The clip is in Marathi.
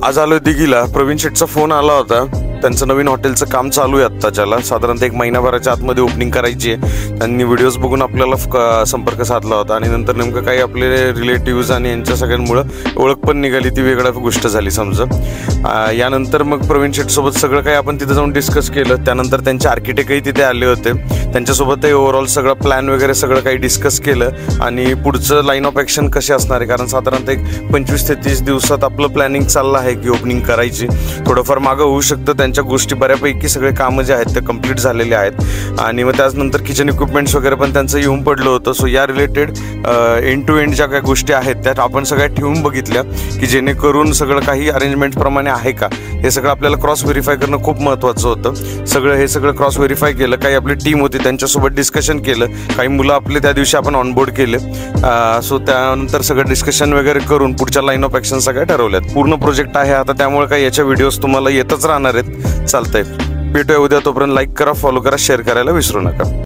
आज आलोय दिघीला. प्रवीण शेटचा फोन आला होता. त्यांचं नवीन हॉटेलचं काम चालू आहे आत्ताच्याला. साधारणतः 1 महिनाभराच्या आतमध्ये ओपनिंग करायची आहे. त्यांनी व्हिडिओज बघून आपल्याला संपर्क साधला होता आणि नंतर नेमकं काही आपले रिलेटिव्ज आणि यांच्या सगळ्यांमुळं ओळख पण निघाली. ती वेगळा गोष्ट झाली समजा. यानंतर मग प्रवीण शेटसोबत सगळं काही आपण तिथं जाऊन डिस्कस केलं. त्यानंतर त्यांचे आर्किटेक्टही तिथे आले होते. त्यांच्यासोबतही ओव्हरऑल सगळं प्लॅन वगैरे सगळं काही डिस्कस केलं आणि पुढचं लाईन ऑफ ॲक्शन कसे असणार आहे. कारण साधारणतः 25 ते 30 दिवसात आपलं प्लॅनिंग चाललं आहे की ओपनिंग करायची. थोडंफार मागं होऊ शकतं. त्यांच्या गोष्टी बऱ्यापैकी सगळे कामं जे आहेत ते कंप्लीट झालेले आहेत आणि मग त्यानंतर किचन इक्विपमेंट्स वगैरे पण त्यांचं येऊन पडलं होतं. सो या रिलेटेड एंड टू एंड ज्या काही गोष्टी आहेत त्यात आपण सगळ्या ठेवून बघितल्या की जेणेकरून सगळं काही अरेंजमेंटप्रमाणे आहे का हे सगळं आपल्याला क्रॉस व्हेरीफाय करणं खूप महत्त्वाचं होतं. हे सगळं क्रॉस व्हेरीफाय केलं. काही आपली टीम होती त्यांच्यासोबत डिस्कशन केलं. काही मुलं आपले त्या दिवशी आपण ऑनबोर्ड केले. सो त्यानंतर सगळं डिस्कशन वगैरे करून पुढच्या लाईन ऑफ ॲक्शन सगळ्या ठरवल्यात. पूर्ण प्रोजेक्ट आहे आता, त्यामुळे काही याच्या व्हिडिओज तुम्हाला येतच राहणार आहेत. चालतंय, भेटूया उद्या. तोपर्यंत लाईक करा, फॉलो करा, शेअर करायला विसरू नका.